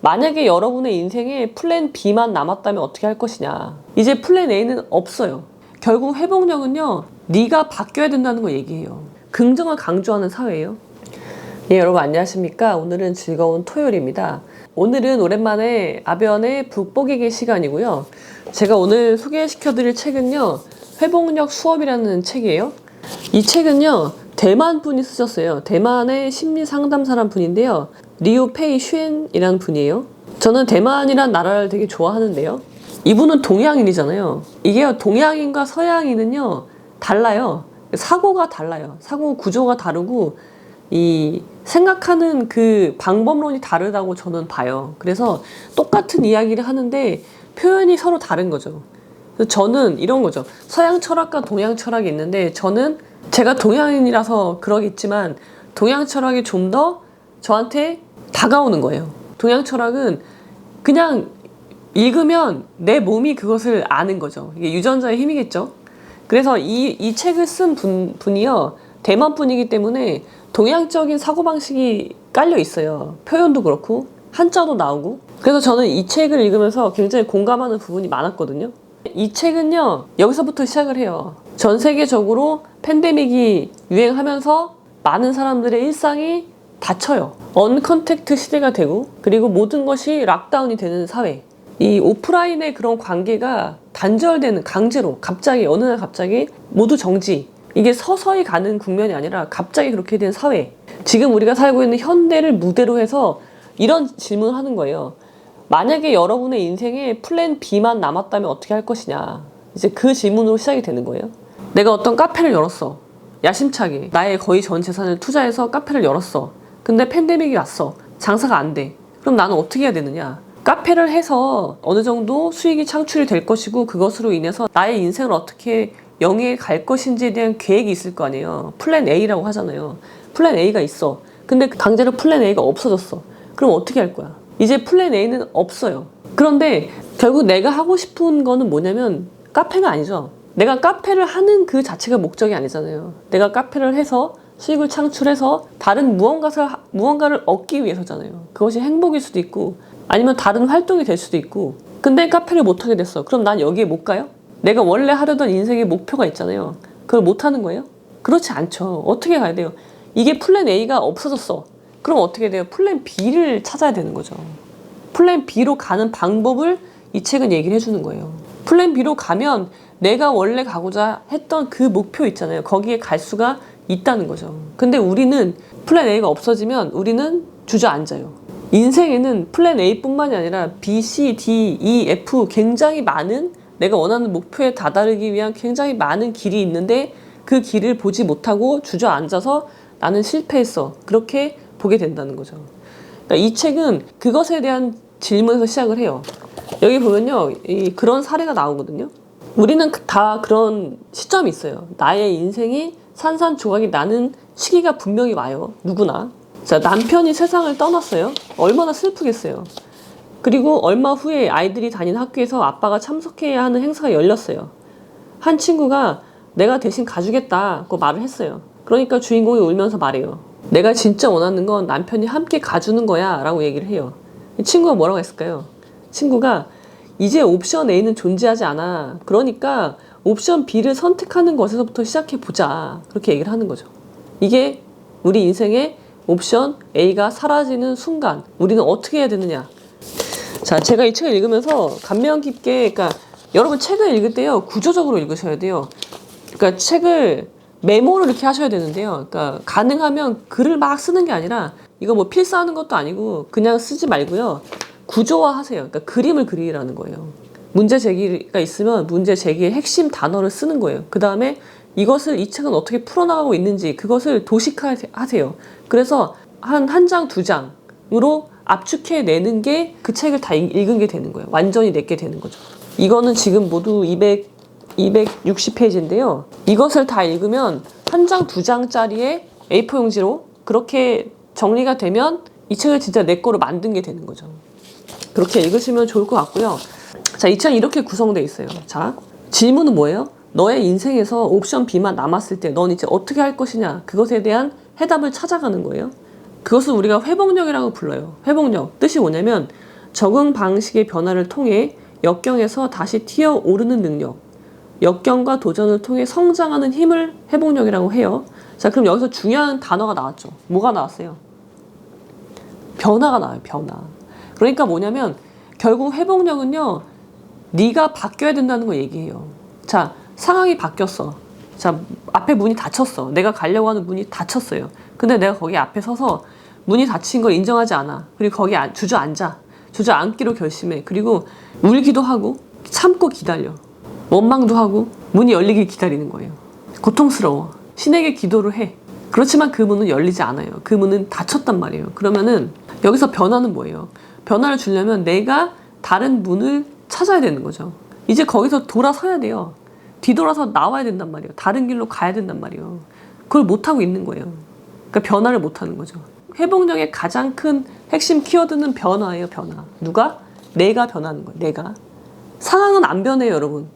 만약에 여러분의 인생에 플랜 B만 남았다면 어떻게 할 것이냐. 이제 플랜 A는 없어요. 결국 회복력은요, 네가 바뀌어야 된다는 거 얘기해요. 긍정을 강조하는 사회예요. 예, 여러분 안녕하십니까. 오늘은 즐거운 토요일입니다. 오늘은 오랜만에 아변의 북돋기기 시간이고요. 제가 오늘 소개시켜드릴 책은요, 회복력 수업이라는 책이에요. 이 책은요, 대만 분이 쓰셨어요. 대만의 심리상담사란 분인데요. 리우페이 쉔이라는 분이에요. 저는 대만이란 나라를 되게 좋아하는데요. 이분은 동양인이잖아요. 이게 동양인과 서양인은요, 달라요. 사고가 달라요. 사고 구조가 다르고, 이 생각하는 그 방법론이 다르다고 저는 봐요. 그래서 똑같은 이야기를 하는데 표현이 서로 다른 거죠. 그래서 저는 이런 거죠. 서양 철학과 동양 철학이 있는데, 저는 제가 동양인이라서 그러겠지만 동양 철학이 좀 더 저한테 다가오는 거예요. 동양 철학은 그냥 읽으면 내 몸이 그것을 아는 거죠. 이게 유전자의 힘이겠죠. 그래서 이 책을 쓴 분이요, 대만 분이기 때문에 동양적인 사고방식이 깔려 있어요. 표현도 그렇고 한자도 나오고. 그래서 저는 이 책을 읽으면서 굉장히 공감하는 부분이 많았거든요. 이 책은요, 여기서부터 시작을 해요. 전 세계적으로 팬데믹이 유행하면서 많은 사람들의 일상이 닫혀요. 언컨택트 시대가 되고, 그리고 모든 것이 락다운이 되는 사회. 이 오프라인의 그런 관계가 단절되는, 강제로 갑자기 어느 날 갑자기 모두 정지. 이게 서서히 가는 국면이 아니라 갑자기 그렇게 된 사회. 지금 우리가 살고 있는 현대를 무대로 해서 이런 질문을 하는 거예요. 만약에 여러분의 인생에 플랜 B만 남았다면 어떻게 할 것이냐. 이제 그 질문으로 시작이 되는 거예요. 내가 어떤 카페를 열었어. 야심차게 나의 거의 전 재산을 투자해서 카페를 열었어. 근데 팬데믹이 왔어. 장사가 안 돼. 그럼 나는 어떻게 해야 되느냐. 카페를 해서 어느 정도 수익이 창출이 될 것이고, 그것으로 인해서 나의 인생을 어떻게 영위해 갈 것인지에 대한 계획이 있을 거 아니에요. 플랜 A라고 하잖아요. 플랜 A가 있어. 근데 강제로 플랜 A가 없어졌어. 그럼 어떻게 할 거야? 이제 플랜 A는 없어요. 그런데 결국 내가 하고 싶은 거는 뭐냐면 카페가 아니죠. 내가 카페를 하는 그 자체가 목적이 아니잖아요. 내가 카페를 해서 수익을 창출해서 다른 무언가를 얻기 위해서잖아요. 그것이 행복일 수도 있고, 아니면 다른 활동이 될 수도 있고. 근데 카페를 못하게 됐어. 그럼 난 여기에 못 가요? 내가 원래 하려던 인생의 목표가 있잖아요. 그걸 못하는 거예요? 그렇지 않죠. 어떻게 가야 돼요? 이게 플랜 A가 없어졌어. 그럼 어떻게 돼요? 플랜 B를 찾아야 되는 거죠. 플랜 B로 가는 방법을 이 책은 얘기를 해주는 거예요. 플랜 B로 가면 내가 원래 가고자 했던 그 목표 있잖아요. 거기에 갈 수가 있다는 거죠. 근데 우리는 플랜 A가 없어지면 우리는 주저앉아요. 인생에는 플랜 A뿐만이 아니라 B, C, D, E, F 굉장히 많은, 내가 원하는 목표에 다다르기 위한 굉장히 많은 길이 있는데, 그 길을 보지 못하고 주저앉아서 나는 실패했어. 그렇게 보게 된다는 거죠. 그러니까 이 책은 그것에 대한 질문에서 시작을 해요. 여기 보면요, 그런 사례가 나오거든요. 우리는 다 그런 시점이 있어요. 나의 인생이 산산조각이 나는 시기가 분명히 와요. 누구나. 자, 남편이 세상을 떠났어요. 얼마나 슬프겠어요. 그리고 얼마 후에 아이들이 다니는 학교에서 아빠가 참석해야 하는 행사가 열렸어요. 한 친구가 내가 대신 가주겠다고 말을 했어요. 그러니까 주인공이 울면서 말해요. 내가 진짜 원하는 건 남편이 함께 가주는 거야 라고 얘기를 해요. 친구가 뭐라고 했을까요? 친구가 이제 옵션 A는 존재하지 않아. 그러니까 옵션 B를 선택하는 것에서부터 시작해보자. 그렇게 얘기를 하는 거죠. 이게 우리 인생의 옵션 A가 사라지는 순간 우리는 어떻게 해야 되느냐. 자, 제가 이 책을 읽으면서 감명 깊게, 그러니까 여러분 책을 읽을 때요, 구조적으로 읽으셔야 돼요. 그러니까 책을 메모를 이렇게 하셔야 되는데요. 그러니까 가능하면 글을 막 쓰는 게 아니라, 이거 뭐 필사하는 것도 아니고 그냥 쓰지 말고요, 구조화하세요. 그러니까 그림을 그리라는 거예요. 문제 제기가 있으면 문제 제기의 핵심 단어를 쓰는 거예요. 그 다음에 이것을, 이 책은 어떻게 풀어나가고 있는지 그것을 도식화하세요. 그래서 한 장, 두 장으로 압축해내는 게 그 책을 다 읽은 게 되는 거예요. 완전히 내게 되는 거죠. 이거는 지금 모두 260페이지인데요. 이것을 다 읽으면 한 장, 두 장짜리의 A4 용지로 그렇게 정리가 되면 이 책을 진짜 내 거로 만든 게 되는 거죠. 그렇게 읽으시면 좋을 것 같고요. 자, 이 책은 이렇게 구성되어 있어요. 자, 질문은 뭐예요? 너의 인생에서 옵션 B만 남았을 때 넌 이제 어떻게 할 것이냐, 그것에 대한 해답을 찾아가는 거예요. 그것을 우리가 회복력이라고 불러요. 회복력, 뜻이 뭐냐면 적응 방식의 변화를 통해 역경에서 다시 튀어오르는 능력, 역경과 도전을 통해 성장하는 힘을 회복력이라고 해요. 자, 그럼 여기서 중요한 단어가 나왔죠. 뭐가 나왔어요? 변화가 나와요. 변화. 그러니까 뭐냐면 결국 회복력은요, 네가 바뀌어야 된다는 거 얘기해요. 자, 상황이 바뀌었어. 자, 앞에 문이 닫혔어. 내가 가려고 하는 문이 닫혔어요. 근데 내가 거기 앞에 서서 문이 닫힌 걸 인정하지 않아. 그리고 거기 주저앉아. 주저앉기로 결심해. 그리고 울기도 하고 참고 기다려. 원망도 하고 문이 열리길 기다리는 거예요. 고통스러워. 신에게 기도를 해. 그렇지만 그 문은 열리지 않아요. 그 문은 닫혔단 말이에요. 그러면은 여기서 변화는 뭐예요? 변화를 주려면 내가 다른 문을 찾아야 되는 거죠. 이제 거기서 돌아서야 돼요. 뒤돌아서 나와야 된단 말이에요. 다른 길로 가야 된단 말이에요. 그걸 못하고 있는 거예요. 그러니까 변화를 못하는 거죠. 회복력의 가장 큰 핵심 키워드는 변화예요. 변화. 누가? 내가 변하는 거예요. 내가. 상황은 안 변해요, 여러분.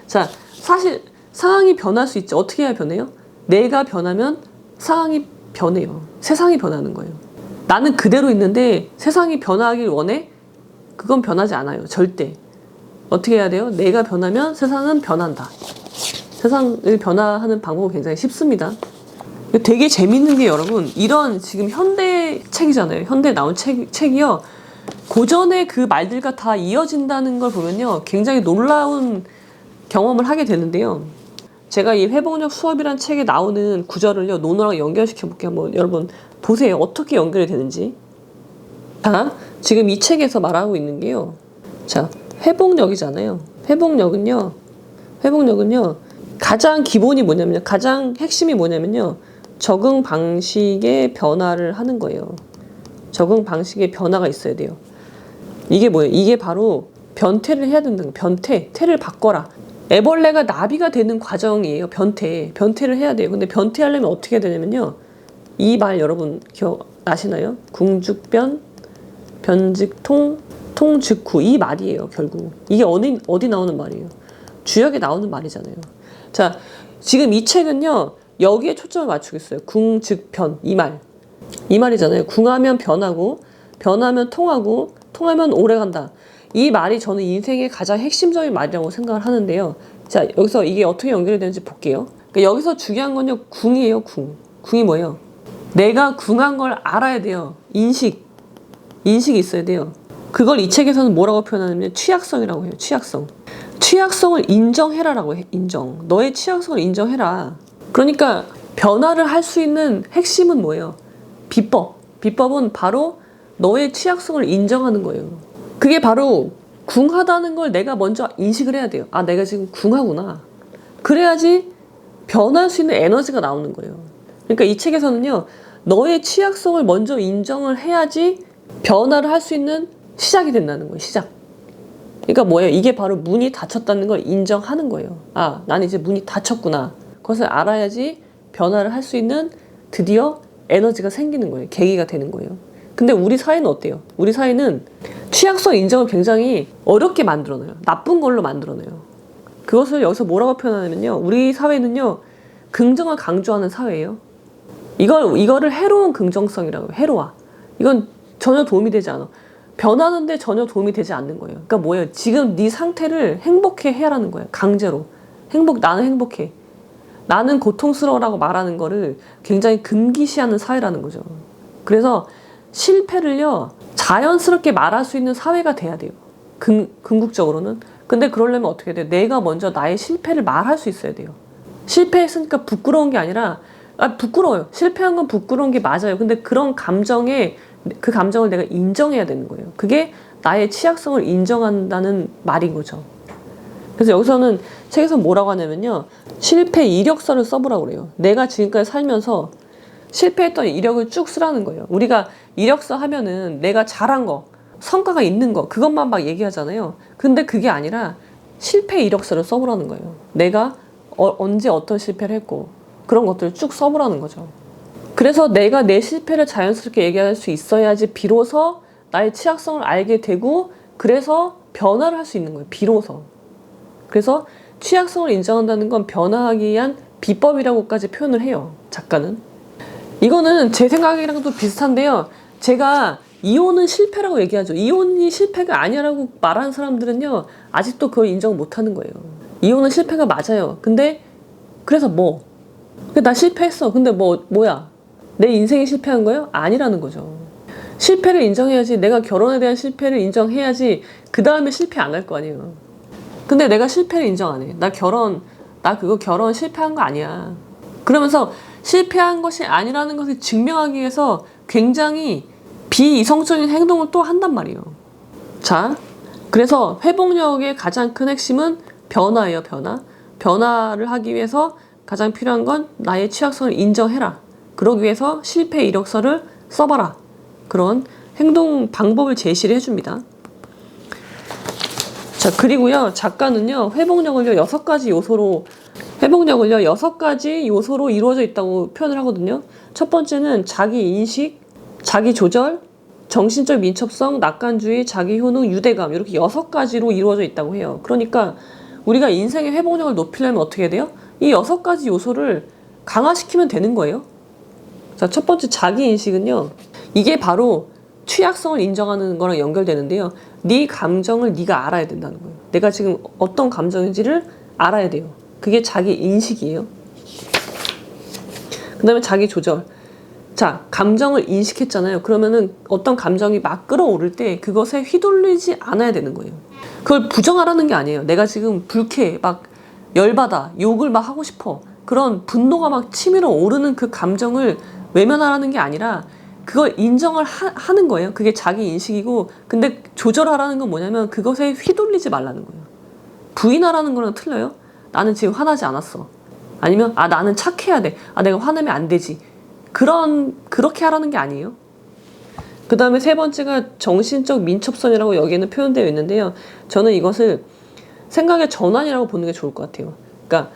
자, 사실 상황이 변할 수 있죠. 어떻게 해야 변해요? 내가 변하면 상황이 변해요. 세상이 변하는 거예요. 나는 그대로 있는데 세상이 변하길 원해? 그건 변하지 않아요. 절대. 어떻게 해야 돼요? 내가 변하면 세상은 변한다. 세상을 변화하는 방법은 굉장히 쉽습니다. 되게 재밌는 게 여러분, 이런 지금 현대 책이잖아요. 현대 나온 책이요. 고전의 그 말들과 다 이어진다는 걸 보면요. 굉장히 놀라운 경험을 하게 되는데요. 제가 이 회복력 수업이란 책에 나오는 구절을요, 논어랑 연결시켜 볼게요. 한번 여러분 보세요. 어떻게 연결이 되는지. 자, 지금 이 책에서 말하고 있는 게요. 자, 회복력이잖아요. 회복력은요, 가장 기본이 뭐냐면요. 가장 핵심이 뭐냐면요. 적응 방식의 변화를 하는 거예요. 적응 방식의 변화가 있어야 돼요. 이게 뭐예요? 이게 바로 변태를 해야 된다는 거예요. 태를 바꿔라. 애벌레가 나비가 되는 과정이에요. 변태를 해야 돼요. 근데 변태하려면 어떻게 해야 되냐면요. 이 말 여러분 기억나시나요? 궁죽변, 변직통, 통즉후. 이 말이에요. 결국. 이게 어디 나오는 말이에요? 주역에 나오는 말이잖아요. 자, 지금 이 책은요. 여기에 초점을 맞추겠어요. 궁즉변. 이 말이잖아요. 궁하면 변하고, 변하면 통하고, 통하면 오래간다. 이 말이 저는 인생의 가장 핵심적인 말이라고 생각을 하는데요. 자, 여기서 이게 어떻게 연결이 되는지 볼게요. 그러니까 여기서 중요한 건요, 궁이에요, 궁. 궁이 뭐예요? 내가 궁한 걸 알아야 돼요. 인식이 있어야 돼요. 그걸 이 책에서는 뭐라고 표현하냐면 취약성이라고 해요. 취약성을 인정해라라고 해. 너의 취약성을 인정해라. 그러니까 변화를 할 수 있는 핵심은 뭐예요? 비법은 바로 너의 취약성을 인정하는 거예요. 그게 바로 궁하다는 걸 내가 먼저 인식을 해야 돼요. 아, 내가 지금 궁하구나. 그래야지 변할 수 있는 에너지가 나오는 거예요. 그러니까 이 책에서는요, 너의 취약성을 먼저 인정을 해야지 변화를 할 수 있는 시작이 된다는 거예요. 시작. 그러니까 뭐예요? 이게 바로 문이 닫혔다는 걸 인정하는 거예요. 아, 난 이제 문이 닫혔구나. 그것을 알아야지 변화를 할 수 있는 드디어 에너지가 생기는 거예요. 계기가 되는 거예요. 근데 우리 사회는 어때요? 우리 사회는 취약성 인정을 굉장히 어렵게 만들어놔요. 나쁜 걸로 만들어놔요. 그것을 여기서 뭐라고 표현하냐면요. 우리 사회는요, 긍정을 강조하는 사회예요. 이거를 해로운 긍정성이라고 해요. 해로워. 이건 전혀 도움이 되지 않아. 변하는데 전혀 도움이 되지 않는 거예요. 그러니까 뭐예요? 지금 네 상태를 행복해 해라는 거예요. 강제로. 나는 행복해. 나는 고통스러워라고 말하는 거를 굉장히 금기시하는 사회라는 거죠. 그래서 실패를요, 자연스럽게 말할 수 있는 사회가 돼야 돼요. 궁극적으로는. 근데 그러려면 어떻게 돼요? 내가 먼저 나의 실패를 말할 수 있어야 돼요. 실패했으니까 부끄러운 게 아니라, 부끄러워요. 실패한 건 부끄러운 게 맞아요. 근데 그 감정을 내가 인정해야 되는 거예요. 그게 나의 취약성을 인정한다는 말인 거죠. 그래서 여기서는 책에서 뭐라고 하냐면요. 실패 이력서를 써보라고 그래요. 내가 지금까지 살면서 실패했던 이력을 쭉 쓰라는 거예요. 우리가 이력서 하면은 내가 잘한 거, 성과가 있는 거, 그것만 막 얘기하잖아요. 근데 그게 아니라 실패 이력서를 써보라는 거예요. 내가 언제 어떤 실패를 했고, 그런 것들을 쭉 써보라는 거죠. 그래서 내가 내 실패를 자연스럽게 얘기할 수 있어야지 비로소 나의 취약성을 알게 되고, 그래서 변화를 할 수 있는 거예요. 비로소. 그래서 취약성을 인정한다는 건 변화하기 위한 비법이라고까지 표현을 해요. 작가는. 이거는 제 생각이랑도 비슷한데요. 제가 이혼은 실패라고 얘기하죠. 이혼이 실패가 아니라고 말하는 사람들은요, 아직도 그걸 인정 못 하는 거예요. 이혼은 실패가 맞아요. 근데, 그래서 뭐? 나 실패했어. 근데 뭐야? 내 인생이 실패한 거예요? 아니라는 거죠. 실패를 인정해야지, 내가 결혼에 대한 실패를 인정해야지, 그 다음에 실패 안 할 거 아니에요. 근데 내가 실패를 인정 안 해. 나 그거 결혼 실패한 거 아니야. 그러면서 실패한 것이 아니라는 것을 증명하기 위해서 굉장히 비이성적인 행동을 또 한단 말이에요. 자, 그래서 회복력의 가장 큰 핵심은 변화예요, 변화. 변화를 하기 위해서 가장 필요한 건 나의 취약성을 인정해라. 그러기 위해서 실패 이력서를 써봐라. 그런 행동 방법을 제시를 해줍니다. 자, 그리고요, 작가는요, 회복력을요, 6가지 요소로 이루어져 있다고 표현을 하거든요. 첫 번째는 자기 인식, 자기 조절, 정신적 민첩성, 낙관주의, 자기 효능, 유대감, 이렇게 6가지로 이루어져 있다고 해요. 그러니까 우리가 인생의 회복력을 높이려면 어떻게 해야 돼요? 이 6가지 요소를 강화시키면 되는 거예요. 자, 첫 번째 자기 인식은요, 이게 바로 취약성을 인정하는 거랑 연결되는데요. 네 감정을 네가 알아야 된다는 거예요. 내가 지금 어떤 감정인지를 알아야 돼요. 그게 자기 인식이에요. 그 다음에 자기 조절. 자, 감정을 인식했잖아요. 그러면은 어떤 감정이 막 끌어오를 때 그것에 휘둘리지 않아야 되는 거예요. 그걸 부정하라는 게 아니에요. 내가 지금 불쾌해, 막 열받아, 욕을 막 하고 싶어. 그런 분노가 막 치밀어 오르는 그 감정을 외면하라는 게 아니라 그걸 인정을 하는 거예요. 그게 자기 인식이고, 근데 조절하라는 건 뭐냐면 그것에 휘둘리지 말라는 거예요. 부인하라는 거랑 틀려요. 나는 지금 화나지 않았어. 아니면 나는 착해야 돼. 내가 화내면 안 되지. 그렇게 하라는 게 아니에요. 그 다음에 세 번째가 정신적 민첩성이라고 여기에는 표현되어 있는데요. 저는 이것을 생각의 전환이라고 보는 게 좋을 것 같아요. 그러니까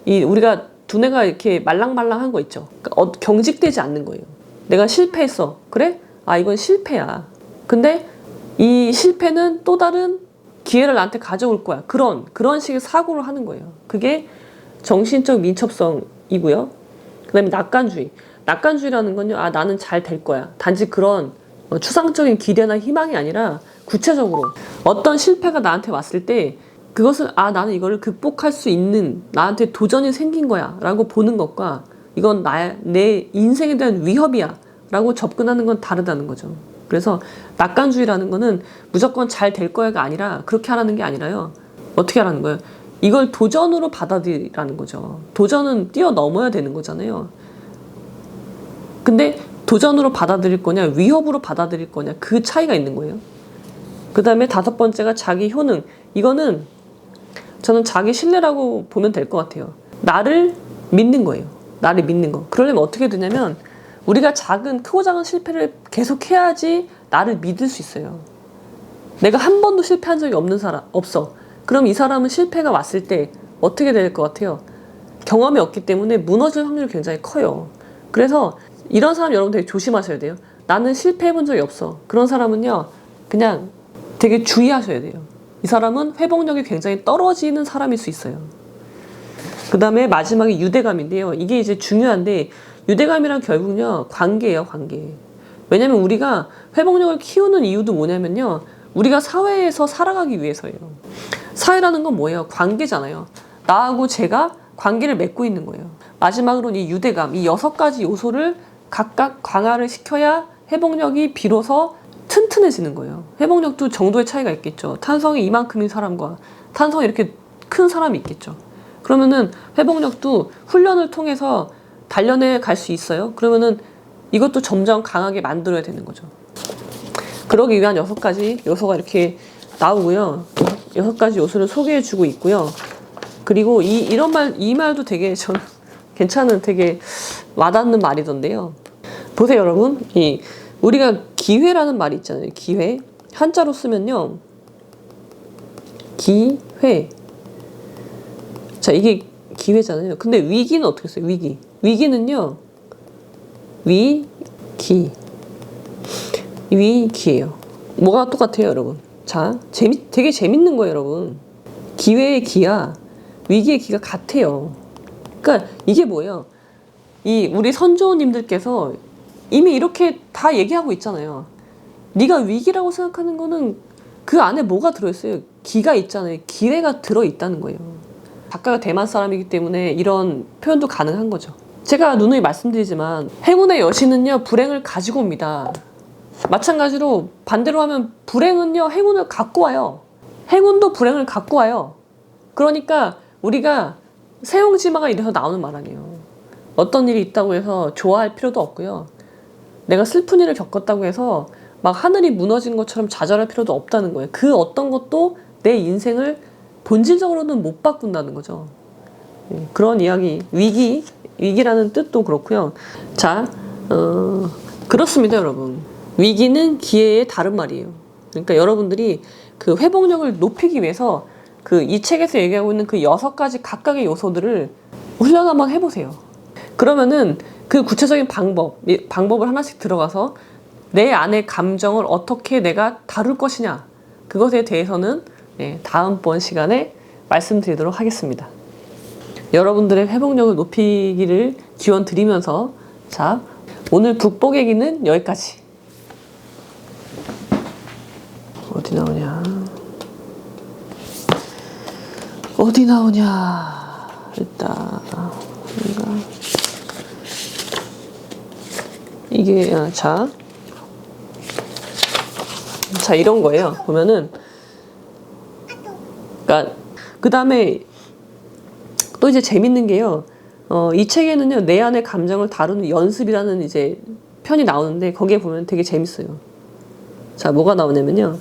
우리가 두뇌가 이렇게 말랑말랑한 거 있죠. 그러니까 경직되지 않는 거예요. 내가 실패했어. 그래? 이건 실패야. 근데 이 실패는 또 다른 기회를 나한테 가져올 거야. 그런 식의 사고를 하는 거예요. 그게 정신적 민첩성이고요. 그 다음에 낙관주의. 낙관주의라는 건요, 나는 잘 될 거야. 단지 그런 추상적인 기대나 희망이 아니라 구체적으로 어떤 실패가 나한테 왔을 때 그것을 나는 이거를 극복할 수 있는, 나한테 도전이 생긴 거야 라고 보는 것과 이건 내 인생에 대한 위협이야 라고 접근하는 건 다르다는 거죠. 그래서 낙관주의라는 거는 무조건 잘 될 거야가 아니라, 그렇게 하라는 게 아니라요, 어떻게 하라는 거예요? 이걸 도전으로 받아들이라는 거죠. 도전은 뛰어넘어야 되는 거잖아요. 근데 도전으로 받아들일 거냐, 위협으로 받아들일 거냐, 그 차이가 있는 거예요. 그 다음에 5번째가 자기 효능. 이거는 저는 자기 신뢰라고 보면 될 것 같아요. 나를 믿는 거예요. 나를 믿는 거. 그러려면 어떻게 되냐면, 우리가 크고 작은 실패를 계속 해야지 나를 믿을 수 있어요. 내가 한 번도 실패한 적이 없는 사람, 없어. 그럼 이 사람은 실패가 왔을 때 어떻게 될 것 같아요? 경험이 없기 때문에 무너질 확률이 굉장히 커요. 그래서 이런 사람 여러분 되게 조심하셔야 돼요. 나는 실패해 본 적이 없어. 그런 사람은요, 그냥 되게 주의하셔야 돼요. 이 사람은 회복력이 굉장히 떨어지는 사람일 수 있어요. 그 다음에 마지막에 유대감인데요. 이게 이제 중요한데, 유대감이란 결국은요, 관계예요, 관계. 왜냐면 우리가 회복력을 키우는 이유도 뭐냐면요, 우리가 사회에서 살아가기 위해서예요. 사회라는 건 뭐예요? 관계잖아요. 나하고 제가 관계를 맺고 있는 거예요. 마지막으로는 이 유대감, 이 6가지 요소를 각각 강화를 시켜야 회복력이 비로소 튼튼해지는 거예요. 회복력도 정도의 차이가 있겠죠. 탄성이 이만큼인 사람과 탄성이 이렇게 큰 사람이 있겠죠. 그러면은 회복력도 훈련을 통해서 단련해 갈 수 있어요. 그러면은 이것도 점점 강하게 만들어야 되는 거죠. 그러기 위한 6가지 요소가 이렇게 나오고요. 6가지 요소를 소개해 주고 있고요. 그리고 이 말도 되게 저는 괜찮은, 되게 와닿는 말이던데요. 보세요, 여러분. 우리가 기회라는 말이 있잖아요. 기회. 한자로 쓰면요, 기회. 자, 이게 기회잖아요. 근데 위기는 어떻게 써요? 위기는요, 위기예요. 뭐가 똑같아요, 여러분? 자, 되게 재밌는 거예요, 여러분. 기회의 기와 위기의 기가 같아요. 그러니까 이게 뭐예요? 우리 선조님들께서 이미 이렇게 다 얘기하고 있잖아요. 네가 위기라고 생각하는 거는 그 안에 뭐가 들어있어요? 기가 있잖아요. 기회가 들어있다는 거예요. 작가가 대만 사람이기 때문에 이런 표현도 가능한 거죠. 제가 누누이 말씀드리지만 행운의 여신은요 불행을 가지고 옵니다. 마찬가지로 반대로 하면 불행은요 행운을 갖고 와요. 행운도 불행을 갖고 와요. 그러니까 우리가 세용지마가 이래서 나오는 말 아니에요. 어떤 일이 있다고 해서 좋아할 필요도 없고요. 내가 슬픈 일을 겪었다고 해서 막 하늘이 무너진 것처럼 좌절할 필요도 없다는 거예요. 그 어떤 것도 내 인생을 본질적으로는 못 바꾼다는 거죠. 그런 이야기, 위기라는 뜻도 그렇고요. 자, 그렇습니다, 여러분. 위기는 기회의 다른 말이에요. 그러니까 여러분들이 그 회복력을 높이기 위해서 그 이 책에서 얘기하고 있는 그 6가지 각각의 요소들을 훈련 한번 해보세요. 그러면은 그 구체적인 방법을 하나씩 들어가서 내 안의 감정을 어떻게 내가 다룰 것이냐, 그것에 대해서는 다음번 시간에 말씀드리도록 하겠습니다. 여러분들의 회복력을 높이기를 기원 드리면서, 자, 오늘 북복 얘기는 여기까지. 어디 나오냐? 어디 나오냐? 일단 이게 자 이런 거예요. 보면은, 그러니까 그 다음에 또 이제 재밌는 게요. 이 책에는요 내 안의 감정을 다루는 연습이라는 이제 편이 나오는데 거기에 보면 되게 재밌어요. 자, 뭐가 나오냐면요.